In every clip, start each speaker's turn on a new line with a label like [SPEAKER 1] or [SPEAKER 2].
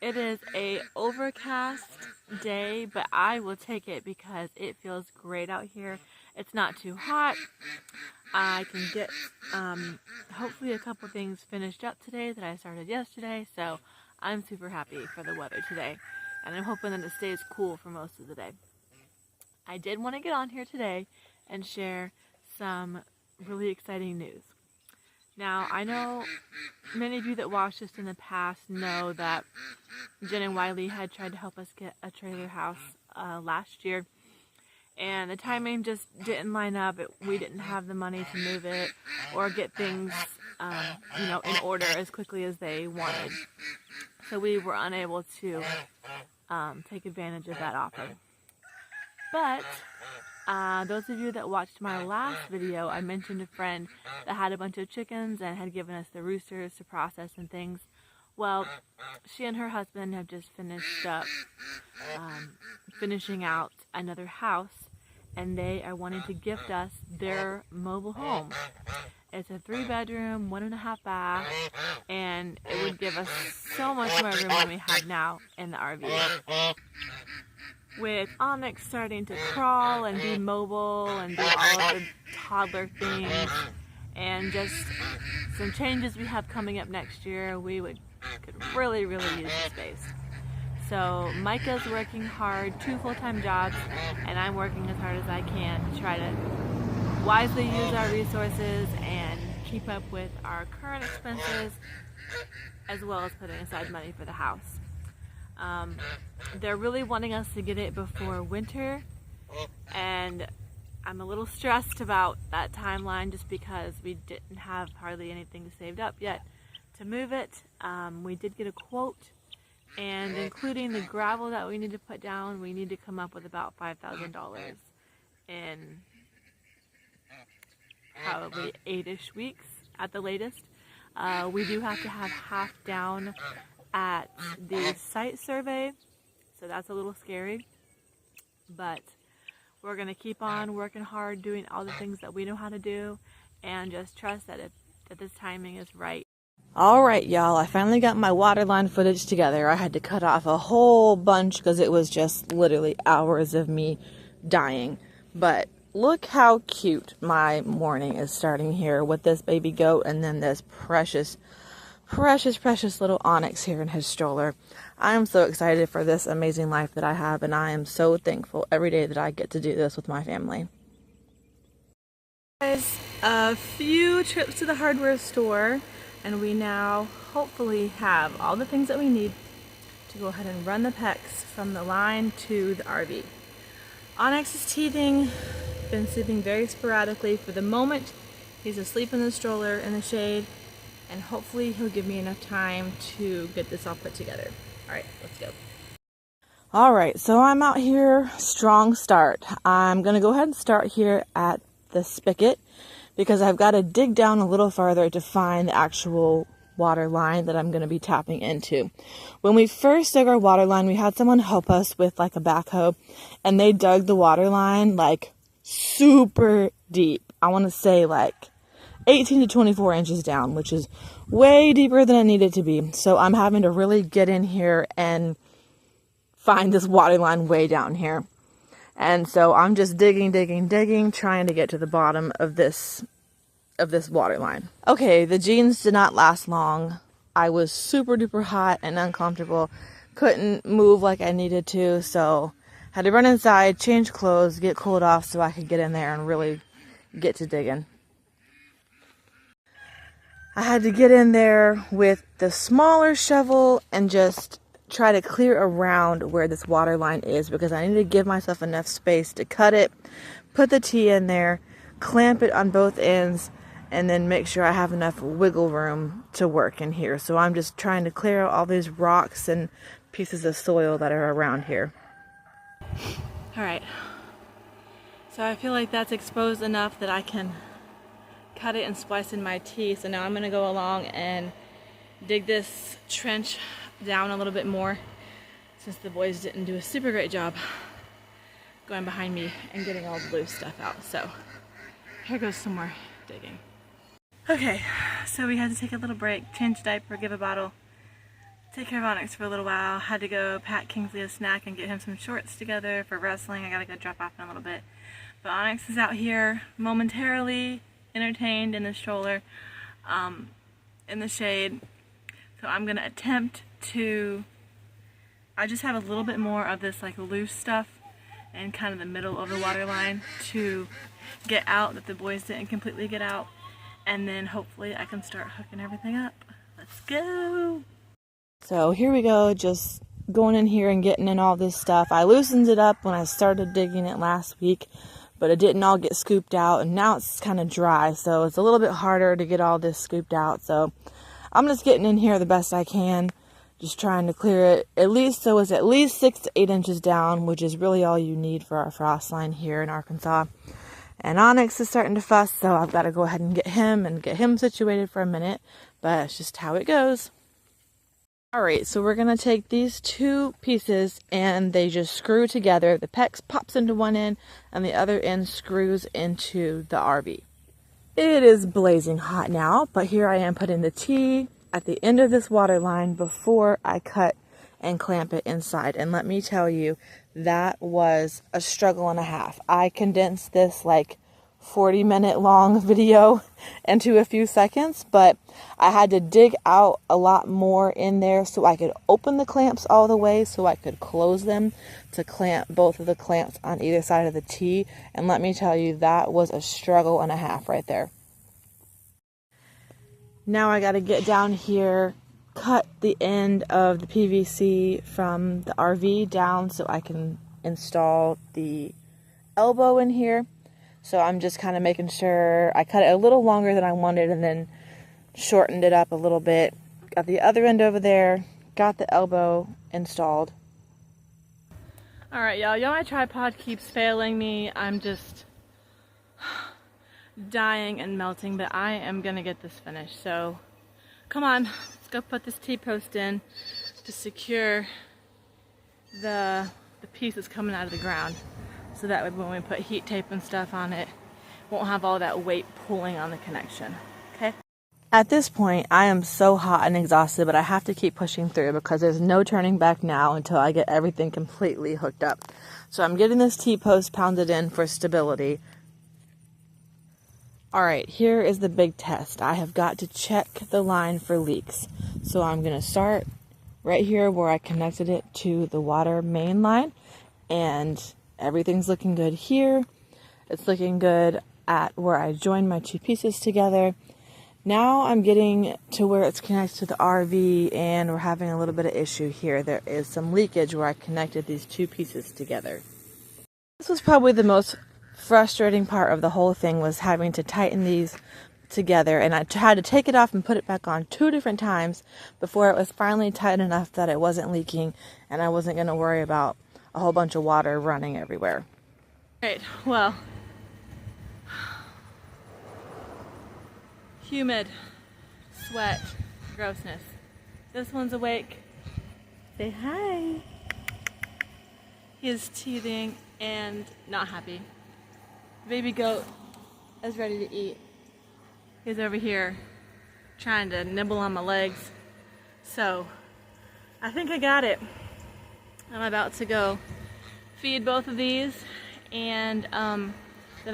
[SPEAKER 1] It is a overcast day, but I will take it because it feels great out here. It's not too hot. I can get hopefully a couple things finished up today that I started yesterday, so I'm super happy for the weather today. And I'm hoping that it stays cool for most of the day. I did want to get on here today and share some really exciting news. Now, I know many of you that watched this in the past know that Jen and Wiley had tried to help us get a trailer house last year, and the timing just didn't line up. We didn't have the money to move it or get things, in order as quickly as they wanted. So we were unable to take advantage of that offer. But those of you that watched my last video, I mentioned a friend that had a bunch of chickens and had given us the roosters to process and things. Well, she and her husband have just finished up finishing out another house, and they are wanting to gift us their mobile home. It's a 3-bedroom, 1.5 bath, and it would give us so much more room than we have now in the RV. With Onyx starting to crawl and be mobile and do all of the toddler things, and just some changes we have coming up next year, we could really use the space. So Micah's working hard, 2 full-time jobs, and I'm working as hard as I can to try to wisely use our resources and keep up with our current expenses, as well as putting aside money for the house. They're really wanting us to get it before winter, and I'm a little stressed about that timeline just because we didn't have hardly anything saved up yet to move it. We did get a quote, and including the gravel that we need to put down, we need to come up with about $5,000 in probably 8-ish weeks at the latest. We do have to have half down at the site survey, so that's a little scary, but we're going to keep on working hard, doing all the things that we know how to do, and just trust that this timing is right. Alright y'all, I finally got my water line footage together. I had to cut off a whole bunch because it was just literally hours of me dying, but look how cute my morning is starting here with this baby goat and then this precious little Onyx here in his stroller. I am so excited for this amazing life that I have, and I am so thankful every day that I get to do this with my family. Guys, a few trips to the hardware store, and we now hopefully have all the things that we need to go ahead and run the PEX from the line to the RV. Onyx is teething, been sleeping very sporadically. For the moment, he's asleep in the stroller in the shade, and hopefully he'll give me enough time to get this all put together. Alright, let's go. Alright, so I'm out here, strong start. I'm going to go ahead and start here at the spigot because I've got to dig down a little farther to find the actual water line that I'm going to be tapping into. When we first dug our water line, we had someone help us with like a backhoe, and they dug the water line like super deep. I want to say like 18 to 24 inches down, which is way deeper than it needed to be. So I'm having to really get in here and find this water line way down here. And so I'm just digging, trying to get to the bottom of this water line. Okay, the jeans did not last long. I was super duper hot and uncomfortable. Couldn't move like I needed to, so had to run inside, change clothes, get cooled off so I could get in there and really get to digging. I had to get in there with the smaller shovel and just try to clear around where this water line is, because I need to give myself enough space to cut it, put the T in there, clamp it on both ends, and then make sure I have enough wiggle room to work in here. So I'm just trying to clear out all these rocks and pieces of soil that are around here. Alright, so I feel like that's exposed enough that I can cut it and splice in my T. So now I'm going to go along and dig this trench down a little bit more, since the boys didn't do a super great job going behind me and getting all the loose stuff out. So here goes some more digging. Okay, so we had to take a little break, change diaper, give a bottle take care of Onyx for a little while. Had to go pack Kingsley a snack and get him some shorts together for wrestling. I gotta go drop off in a little bit. But Onyx is out here momentarily entertained in the stroller in the shade. So I'm gonna attempt to, I just have a little bit more of this like loose stuff in kind of the middle of the water line to get out that the boys didn't completely get out. And then hopefully I can start hooking everything up. Let's go! So here we go, just going in here and getting in all this stuff. I loosened it up when I started digging it last week, but it didn't all get scooped out, and now it's kind of dry, so it's a little bit harder to get all this scooped out. So I'm just getting in here the best I can, just trying to clear it at least so it's at least 6 to 8 inches down, which is really all you need for our frost line here in Arkansas. And Onyx is starting to fuss, so I've got to go ahead and get him situated for a minute, but it's just how it goes. Alright, so we're going to take these two pieces and they just screw together. The PEX pops into one end and the other end screws into the RV. It is blazing hot now, but here I am putting the T at the end of this water line before I cut and clamp it inside. And let me tell you, that was a struggle and a half. I condensed this like 40-minute long video into a few seconds, but I had to dig out a lot more in there so I could open the clamps all the way so I could close them to clamp both of the clamps on either side of the T. And let me tell you, that was a struggle and a half right there. Now I got to get down here, cut the end of the PVC from the RV down so I can install the elbow in here. So I'm just kind of making sure I cut it a little longer than I wanted and then shortened it up a little bit. Got the other end over there, got the elbow installed. Alright y'all, my tripod keeps failing me. I'm just dying and melting, but I am going to get this finished. So come on, let's go put this T-post in to secure the pieces coming out of the ground. So that way when we put heat tape and stuff on it, won't have all that weight pulling on the connection, okay? At this point, I am so hot and exhausted, but I have to keep pushing through because there's no turning back now until I get everything completely hooked up. So I'm getting this T-post pounded in for stability. Alright, here is the big test. I have got to check the line for leaks. So I'm going to start right here where I connected it to the water main line, and everything's looking good here. It's looking good at where I joined my two pieces together. Now I'm getting to where it's connected to the RV and we're having a little bit of issue here. There is some leakage where I connected these two pieces together. This was probably the most frustrating part of the whole thing, was having to tighten these together, and I had to take it off and put it back on 2 different times before it was finally tight enough that it wasn't leaking and I wasn't going to worry about a whole bunch of water running everywhere. Alright, well, humid, sweat, grossness. This one's awake. Say hi. He is teething and not happy. Baby goat is ready to eat. He's over here trying to nibble on my legs. So, I think I got it. I'm about to go feed both of these, and then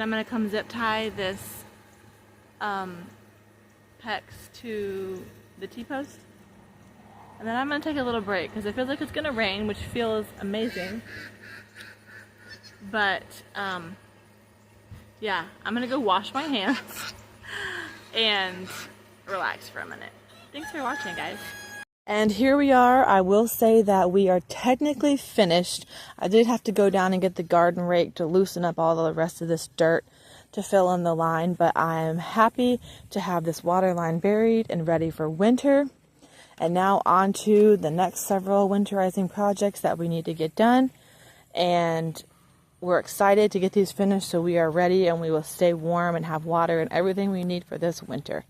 [SPEAKER 1] I'm going to come zip tie this PEX to the T-post. And then I'm going to take a little break because it feels like it's going to rain, which feels amazing. But, yeah, I'm going to go wash my hands and relax for a minute. Thanks for watching, guys. And here we are. I will say that we are technically finished. I did have to go down and get the garden rake to loosen up all the rest of this dirt to fill in the line, but I am happy to have this water line buried and ready for winter. And now on to the next several winterizing projects that we need to get done. And we're excited to get these finished so we are ready and we will stay warm and have water and everything we need for this winter.